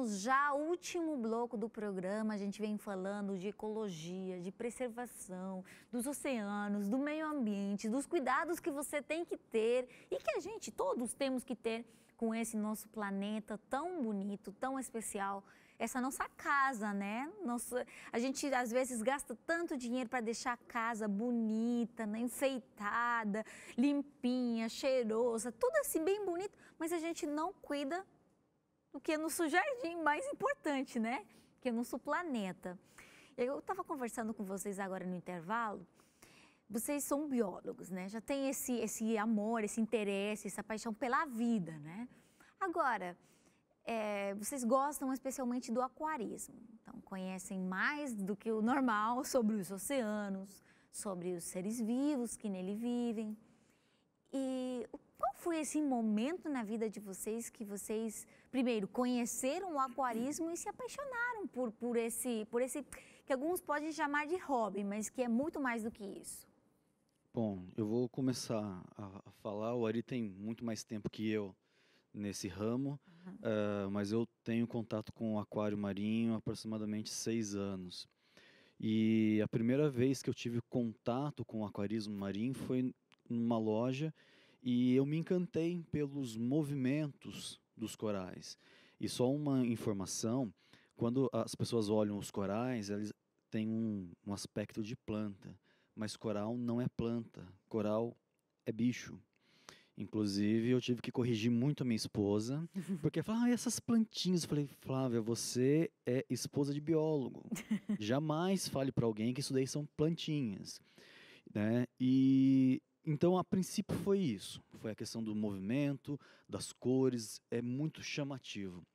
chegamos já ao último bloco do programa. A gente vem falando de ecologia, de preservação, dos oceanos, do meio ambiente, dos cuidados que você tem que ter e que a gente todos temos que ter com esse nosso planeta tão bonito, tão especial. Essa nossa casa, né? A gente às vezes gasta tanto dinheiro para deixar a casa bonita, né? Enfeitada, limpinha, cheirosa, tudo assim bem bonito, mas a gente não cuida do que é nosso jardim mais importante, né? Que é nosso planeta. Eu estava conversando com vocês agora no intervalo. Vocês são biólogos, né? Já tem esse amor, esse interesse, essa paixão pela vida, né? Agora, vocês gostam especialmente do aquarismo, então conhecem mais do que o normal sobre os oceanos, sobre os seres vivos que nele vivem. E qual foi esse momento na vida de vocês que vocês, primeiro, conheceram o aquarismo e se apaixonaram por esse que alguns podem chamar de hobby, mas que é muito mais do que isso? Bom, eu vou começar a falar. O Ari tem muito mais tempo que eu nesse ramo, mas eu tenho contato com o aquário marinho há aproximadamente 6 anos. E a primeira vez que eu tive contato com o aquarismo marinho foi numa loja e eu me encantei pelos movimentos dos corais. E só uma informação, quando as pessoas olham os corais, eles têm um aspecto de planta, mas coral não é planta, coral é bicho. Inclusive, eu tive que corrigir muito a minha esposa, porque ela falou, essas plantinhas. Eu falei, Flávia, você é esposa de biólogo. Jamais fale para alguém que isso daí são plantinhas, né? E então, a princípio foi isso. Foi a questão do movimento, das cores, é muito chamativo.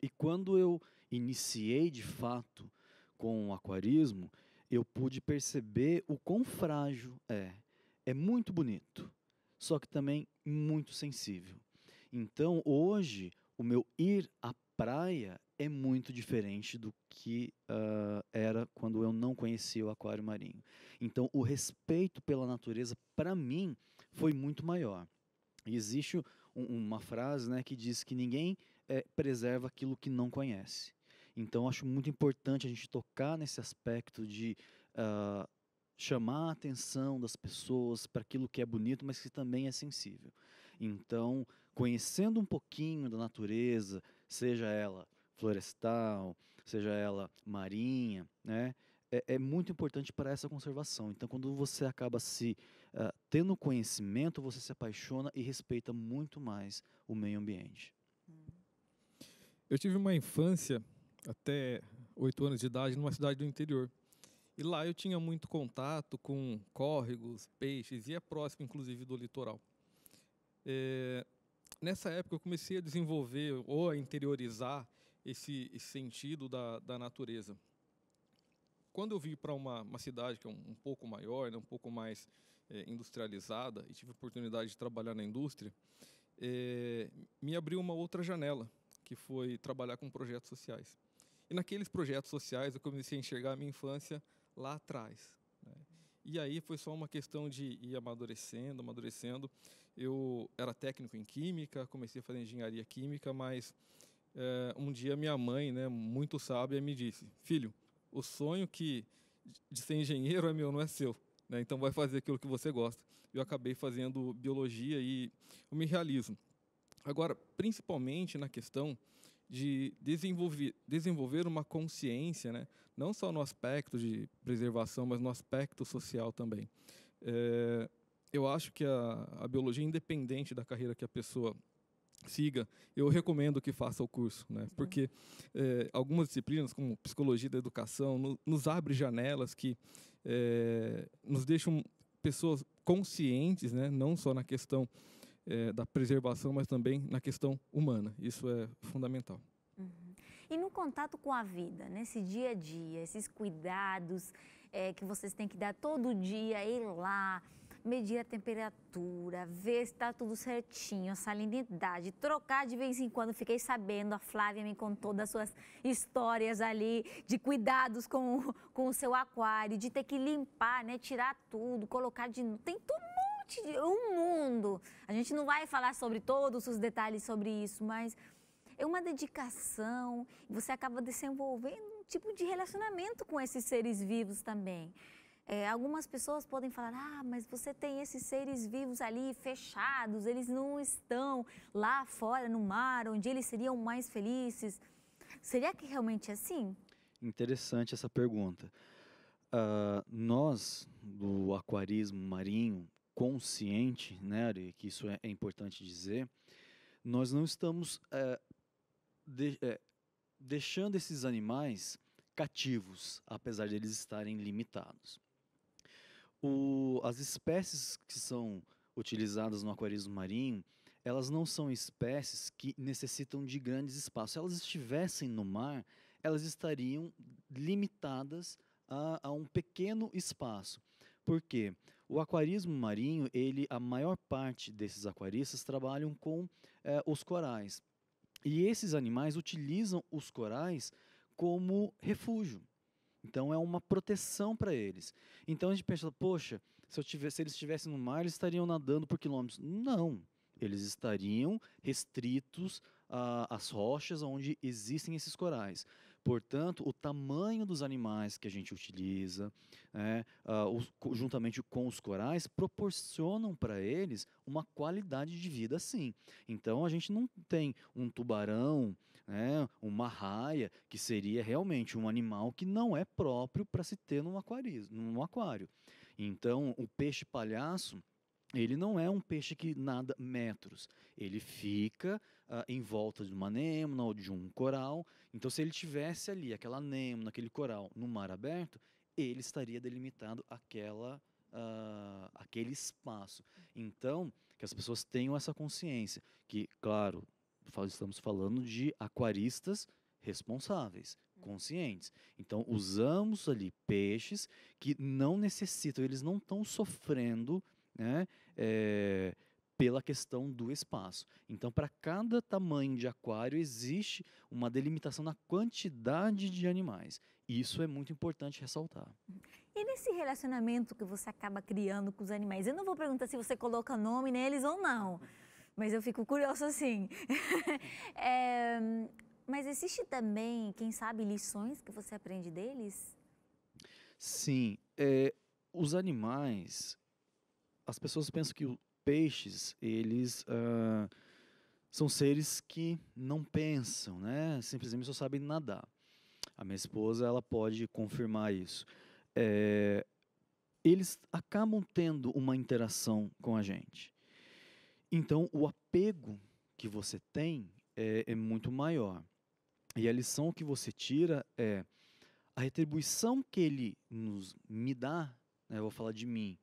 E quando eu iniciei de fato com o aquarismo, eu pude perceber o quão frágil é. É muito bonito, só que também muito sensível. Então, hoje, o meu ir à praia é muito diferente do que era quando eu não conhecia o aquário marinho. Então, o respeito pela natureza, para mim, foi muito maior. E existe uma frase, né, que diz que ninguém preserva aquilo que não conhece. Então, acho muito importante a gente tocar nesse aspecto de chamar a atenção das pessoas para aquilo que é bonito, mas que também é sensível. Então, conhecendo um pouquinho da natureza, seja ela florestal, seja ela marinha, né, é muito importante para essa conservação. Então, quando você acaba tendo conhecimento, você se apaixona e respeita muito mais o meio ambiente. Eu tive uma infância até 8 anos de idade numa cidade do interior. E lá eu tinha muito contato com córregos, peixes, e é próximo, inclusive, do litoral. Nessa época eu comecei a desenvolver ou a interiorizar esse sentido da natureza. Quando eu vim para uma cidade que é um pouco maior, né, um pouco mais industrializada, e tive a oportunidade de trabalhar na indústria, me abriu uma outra janela, que foi trabalhar com projetos sociais. E naqueles projetos sociais eu comecei a enxergar a minha infância lá atrás, né? E aí foi só uma questão de ir amadurecendo, amadurecendo. Eu era técnico em química, comecei a fazer engenharia química, mas um dia minha mãe, né, muito sábia, me disse, filho, o sonho de ser engenheiro é meu, não é seu, né? Então vai fazer aquilo que você gosta. Eu acabei fazendo biologia e eu me realizo. Agora, principalmente na questão de desenvolver uma consciência, né? Não só no aspecto de preservação, mas no aspecto social também. Eu acho que a biologia, independente da carreira que a pessoa siga, eu recomendo que faça o curso, né? Porque algumas disciplinas, como psicologia da educação, nos abre janelas que nos deixam pessoas conscientes, né? Não só na questão da preservação, mas também na questão humana. Isso é fundamental. Uhum. E no contato com a vida, nesse dia a dia, esses cuidados que vocês têm que dar todo dia, ir lá, medir a temperatura, ver se está tudo certinho, a salinidade, trocar de vez em quando. Fiquei sabendo, a Flávia me contou das suas histórias ali, de cuidados com o seu aquário, de ter que limpar, né, tirar tudo, colocar de novo. Tem tudo um mundo. A gente não vai falar sobre todos os detalhes sobre isso, mas é uma dedicação, você acaba desenvolvendo um tipo de relacionamento com esses seres vivos também. Algumas pessoas podem falar, mas você tem esses seres vivos ali fechados, eles não estão lá fora no mar, onde eles seriam mais felizes. Seria que realmente é assim? Interessante essa pergunta. Nós, do aquarismo marinho consciente, né, Ari, que isso é importante dizer, nós não estamos deixando esses animais cativos, apesar de eles estarem limitados. As espécies que são utilizadas no aquarismo marinho, elas não são espécies que necessitam de grandes espaços. Se elas estivessem no mar, elas estariam limitadas a um pequeno espaço. Por quê? O aquarismo marinho, a maior parte desses aquaristas trabalham com os corais. E esses animais utilizam os corais como refúgio. Então é uma proteção para eles. Então a gente pensa, poxa, se eles estivessem no mar, eles estariam nadando por quilômetros. Não, eles estariam restritos às rochas onde existem esses corais. Portanto, o tamanho dos animais que a gente utiliza, juntamente com os corais, proporcionam para eles uma qualidade de vida, sim. Então a gente não tem um tubarão, uma raia, que seria realmente um animal que não é próprio para se ter num aquário. Então, o peixe palhaço, ele não é um peixe que nada metros. Ele fica em volta de uma anêmona ou de um coral. Então, se ele tivesse ali, aquela anêmona, aquele coral, no mar aberto, ele estaria delimitado aquele espaço. Então, que as pessoas tenham essa consciência, que, claro, estamos falando de aquaristas responsáveis, conscientes. Então, usamos ali peixes que não necessitam, eles não estão sofrendo, pela questão do espaço. Então, para cada tamanho de aquário, existe uma delimitação na quantidade de animais. Isso é muito importante ressaltar. E nesse relacionamento que você acaba criando com os animais, eu não vou perguntar se você coloca nome neles ou não, mas eu fico curiosa assim. Mas existe também, quem sabe, lições que você aprende deles? Sim. Os animais, as pessoas pensam que os peixes, eles são seres que não pensam, né? Simplesmente só sabem nadar. A minha esposa, ela pode confirmar isso. Eles acabam tendo uma interação com a gente. Então, o apego que você tem é muito maior. E a lição que você tira é a retribuição que ele me dá, eu vou falar de mim,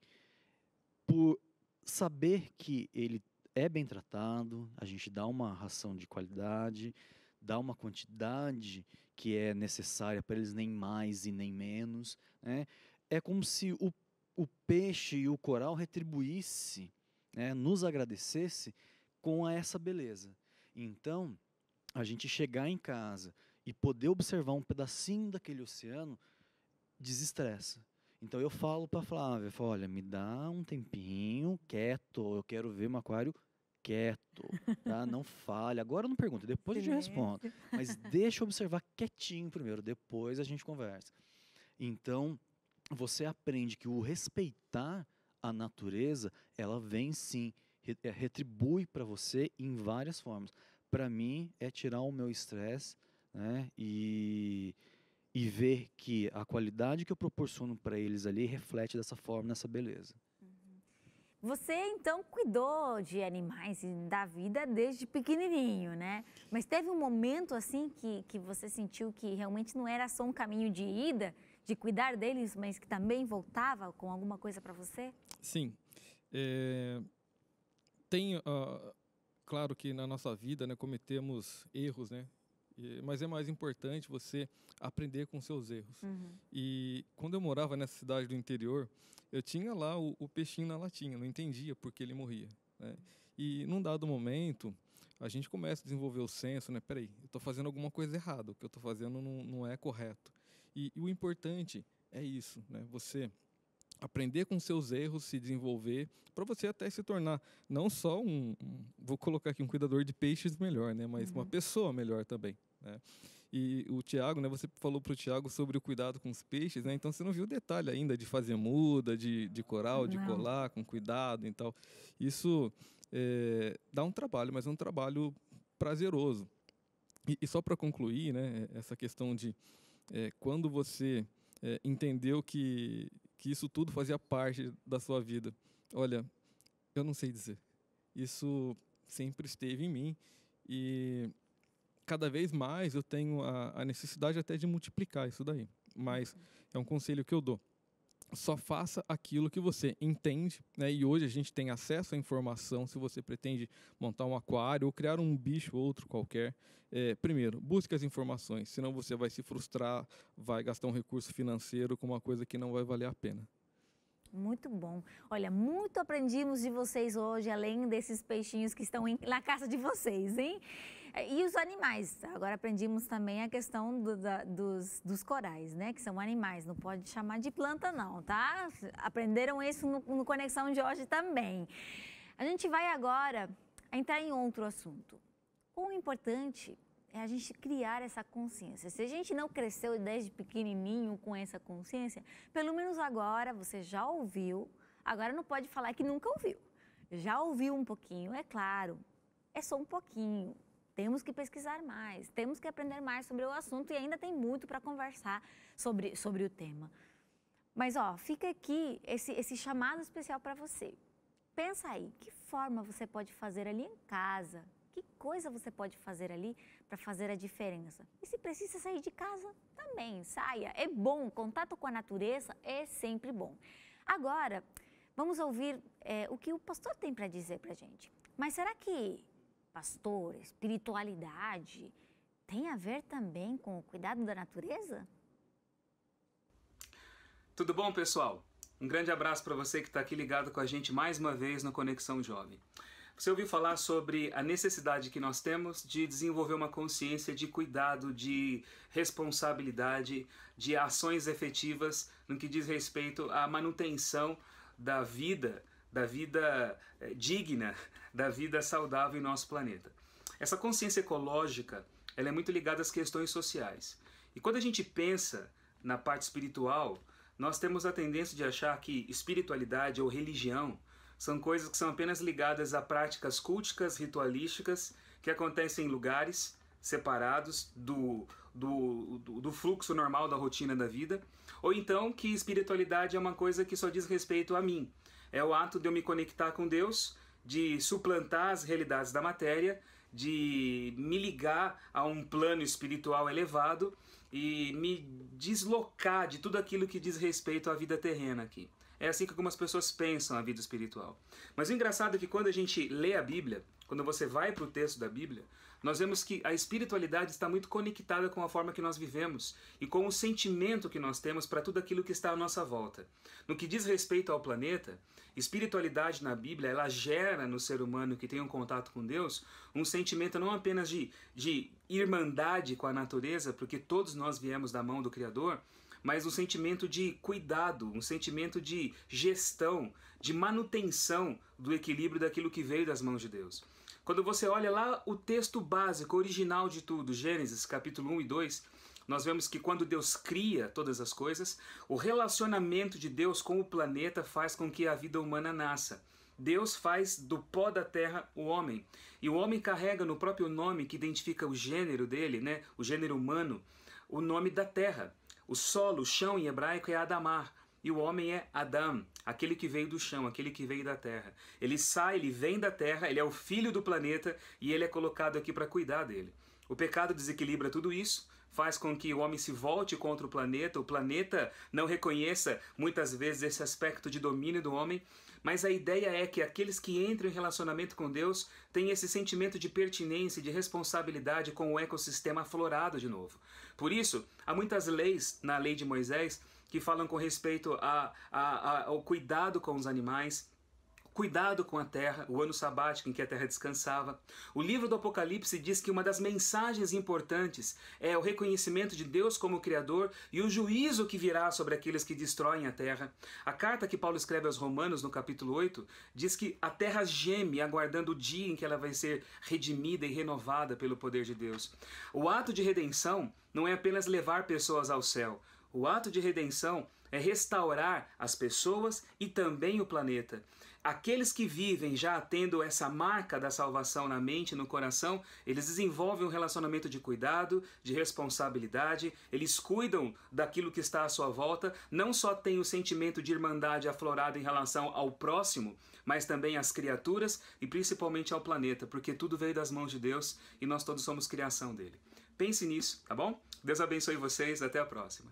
por saber que ele é bem tratado, a gente dá uma ração de qualidade, dá uma quantidade que é necessária para eles, nem mais e nem menos. É como se o peixe e o coral retribuísse, nos agradecesse com essa beleza. Então, a gente chegar em casa e poder observar um pedacinho daquele oceano desestressa. Então eu falo para a Flávia, olha, me dá um tempinho, quieto, eu quero ver um aquário quieto, tá? Não fale. Agora não pergunta, depois a gente responde. Mas deixa eu observar quietinho primeiro, depois a gente conversa. Então, você aprende que o respeitar a natureza, ela vem sim, retribui para você em várias formas. Para mim, é tirar o meu estresse, e ver que a qualidade que eu proporciono para eles ali reflete dessa forma, nessa beleza. Você, então, cuidou de animais e da vida desde pequenininho, né? Mas teve um momento, assim, que você sentiu que realmente não era só um caminho de ida, de cuidar deles, mas que também voltava com alguma coisa para você? Sim. Claro que na nossa vida, cometemos erros, mas é mais importante você aprender com seus erros. E quando eu morava nessa cidade do interior, eu tinha lá o peixinho na latinha, não entendia por que ele morria. E num dado momento, a gente começa a desenvolver o senso, peraí, eu estou fazendo alguma coisa errada, o que eu estou fazendo não é correto. E o importante é isso, você aprender com seus erros, se desenvolver, para você até se tornar não só vou colocar aqui um cuidador de peixes melhor, né, mas uma pessoa melhor também, né? E o Tiago, né, você falou para o Tiago sobre o cuidado com os peixes, né? Então você não viu o detalhe ainda de fazer muda, de coral, de colar com cuidado e tal. Isso dá um trabalho, mas é um trabalho prazeroso. E só para concluir, né, essa questão de quando você entendeu que isso tudo fazia parte da sua vida. Olha, eu não sei dizer. Isso sempre esteve em mim e cada vez mais eu tenho a necessidade até de multiplicar isso daí. Mas é um conselho que eu dou. Só faça aquilo que você entende, né? E hoje a gente tem acesso à informação. Se você pretende montar um aquário ou criar um bicho ou outro qualquer, primeiro, busque as informações, senão você vai se frustrar, vai gastar um recurso financeiro com uma coisa que não vai valer a pena. Muito bom. Olha, muito aprendimos de vocês hoje, além desses peixinhos que estão na casa de vocês, hein? E os animais. Agora aprendimos também a questão dos corais, né? Que são animais, não pode chamar de planta não, tá? Aprenderam isso no Conexão de hoje também. A gente vai agora entrar em outro assunto. Quão importante é a gente criar essa consciência. Se a gente não cresceu desde pequenininho com essa consciência, pelo menos agora você já ouviu, agora não pode falar que nunca ouviu. Já ouviu um pouquinho, é claro, é só um pouquinho. Temos que pesquisar mais, temos que aprender mais sobre o assunto e ainda tem muito para conversar sobre o tema. Mas, ó, fica aqui esse chamado especial para você. Pensa aí, que forma você pode fazer ali em casa? Que coisa você pode fazer ali para fazer a diferença? E se precisa sair de casa, também saia. É bom, contato com a natureza é sempre bom. Agora, vamos ouvir o que o pastor tem para dizer para a gente. Mas será que pastor, espiritualidade tem a ver também com o cuidado da natureza? Tudo bom, pessoal? Um grande abraço para você que está aqui ligado com a gente mais uma vez no Conexão Jovem. Você ouviu falar sobre a necessidade que nós temos de desenvolver uma consciência de cuidado, de responsabilidade, de ações efetivas no que diz respeito à manutenção da vida digna, da vida saudável em nosso planeta. Essa consciência ecológica, ela é muito ligada às questões sociais. E quando a gente pensa na parte espiritual, nós temos a tendência de achar que espiritualidade ou religião são coisas que são apenas ligadas a práticas culticas, ritualísticas, que acontecem em lugares separados do fluxo normal da rotina da vida, ou então que espiritualidade é uma coisa que só diz respeito a mim. É o ato de eu me conectar com Deus, de suplantar as realidades da matéria, de me ligar a um plano espiritual elevado e me deslocar de tudo aquilo que diz respeito à vida terrena aqui. É assim que algumas pessoas pensam a vida espiritual. Mas o engraçado é que quando a gente lê a Bíblia, quando você vai para o texto da Bíblia, nós vemos que a espiritualidade está muito conectada com a forma que nós vivemos e com o sentimento que nós temos para tudo aquilo que está à nossa volta. No que diz respeito ao planeta, espiritualidade na Bíblia, ela gera no ser humano que tem um contato com Deus um sentimento não apenas de irmandade com a natureza, porque todos nós viemos da mão do Criador, mas um sentimento de cuidado, um sentimento de gestão, de manutenção do equilíbrio daquilo que veio das mãos de Deus. Quando você olha lá o texto básico, original de tudo, Gênesis capítulo 1 e 2, nós vemos que quando Deus cria todas as coisas, o relacionamento de Deus com o planeta faz com que a vida humana nasça. Deus faz do pó da terra o homem. E o homem carrega no próprio nome que identifica o gênero dele, né, o gênero humano, o nome da terra. O solo, o chão em hebraico é Adamar. E o homem é Adam, aquele que veio do chão, aquele que veio da terra. Ele sai, ele vem da terra, ele é o filho do planeta e ele é colocado aqui para cuidar dele. O pecado desequilibra tudo isso, faz com que o homem se volte contra o planeta não reconheça muitas vezes esse aspecto de domínio do homem, mas a ideia é que aqueles que entram em relacionamento com Deus têm esse sentimento de pertinência e de responsabilidade com o ecossistema aflorado de novo. Por isso, há muitas leis na lei de Moisés que falam com respeito ao cuidado com os animais, cuidado com a terra, o ano sabático em que a terra descansava. O livro do Apocalipse diz que uma das mensagens importantes é o reconhecimento de Deus como Criador e o juízo que virá sobre aqueles que destroem a terra. A carta que Paulo escreve aos Romanos, no capítulo 8, diz que a terra geme aguardando o dia em que ela vai ser redimida e renovada pelo poder de Deus. O ato de redenção não é apenas levar pessoas ao céu. O ato de redenção é restaurar as pessoas e também o planeta. Aqueles que vivem já tendo essa marca da salvação na mente e no coração, eles desenvolvem um relacionamento de cuidado, de responsabilidade, eles cuidam daquilo que está à sua volta, não só têm o sentimento de irmandade aflorado em relação ao próximo, mas também às criaturas e principalmente ao planeta, porque tudo veio das mãos de Deus e nós todos somos criação dele. Pense nisso, tá bom? Deus abençoe vocês, até a próxima.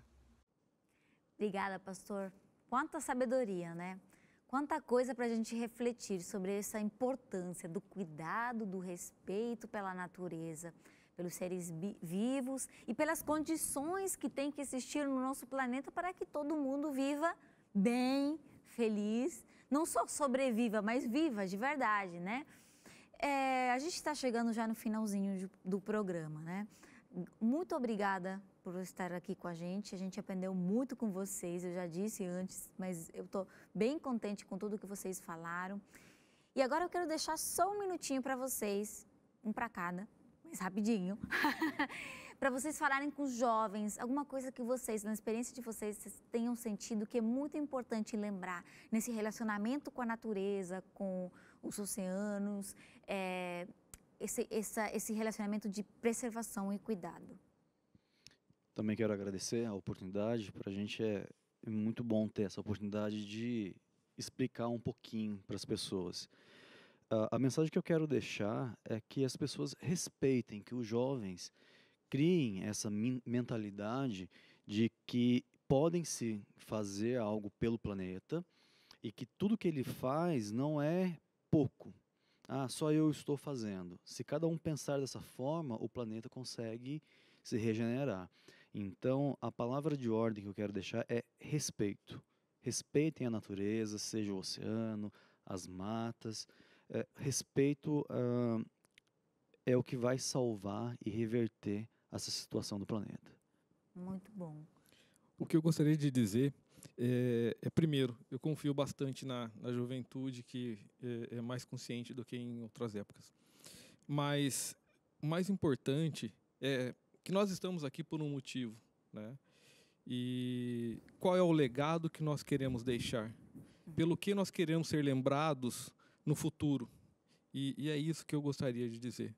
Obrigada, pastor. Quanta sabedoria, né? Quanta coisa para a gente refletir sobre essa importância do cuidado, do respeito pela natureza, pelos seres vivos e pelas condições que tem que existir no nosso planeta para que todo mundo viva bem, feliz, não só sobreviva, mas viva de verdade, né? A gente está chegando já no finalzinho do programa, né? Muito obrigada por estar aqui com a gente aprendeu muito com vocês, eu já disse antes, mas eu estou bem contente com tudo que vocês falaram. E agora eu quero deixar só um minutinho para vocês, um para cada, mas rapidinho, para vocês falarem com os jovens, alguma coisa que vocês, na experiência de vocês tenham sentido que é muito importante lembrar nesse relacionamento com a natureza, com os oceanos, esse relacionamento de preservação e cuidado. Também quero agradecer a oportunidade. Para a gente é muito bom ter essa oportunidade de explicar um pouquinho para as pessoas. A mensagem que eu quero deixar é que as pessoas respeitem, que os jovens criem essa mentalidade de que podem sim fazer algo pelo planeta e que tudo que ele faz não é pouco. Só eu estou fazendo. Se cada um pensar dessa forma, o planeta consegue se regenerar. Então, a palavra de ordem que eu quero deixar é respeito. Respeitem a natureza, seja o oceano, as matas. Respeito é o que vai salvar e reverter essa situação do planeta. Muito bom. O que eu gostaria de dizer primeiro, eu confio bastante na juventude que é mais consciente do que em outras épocas. Mas o mais importante é que nós estamos aqui por um motivo, né? E qual é o legado que nós queremos deixar? Pelo que nós queremos ser lembrados no futuro? E é isso que eu gostaria de dizer.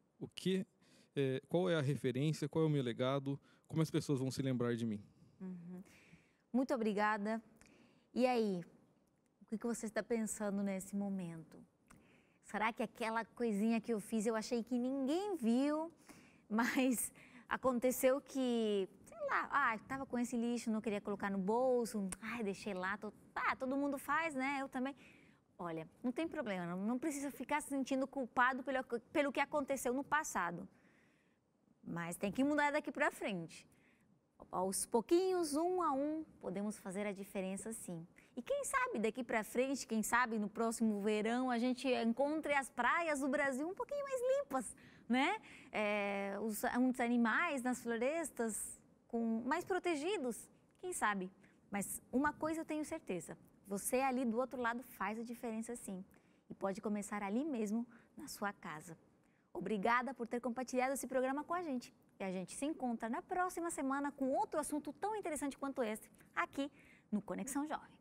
Qual é a referência, qual é o meu legado, como as pessoas vão se lembrar de mim? Uhum. Muito obrigada. E aí, o que você está pensando nesse momento? Será que aquela coisinha que eu fiz, eu achei que ninguém viu, mas aconteceu que, sei lá, estava com esse lixo, não queria colocar no bolso, deixei lá, todo mundo faz, né? Eu também. Olha, não tem problema, não precisa ficar se sentindo culpado pelo que aconteceu no passado. Mas tem que mudar daqui para frente. Aos pouquinhos, um a um, podemos fazer a diferença sim. E quem sabe daqui para frente, quem sabe no próximo verão, a gente encontre as praias do Brasil um pouquinho mais limpas, né? Os animais nas florestas mais protegidos, quem sabe? Mas uma coisa eu tenho certeza, você ali do outro lado faz a diferença sim. E pode começar ali mesmo, na sua casa. Obrigada por ter compartilhado esse programa com a gente. E a gente se encontra na próxima semana com outro assunto tão interessante quanto esse, aqui no Conexão Jovem.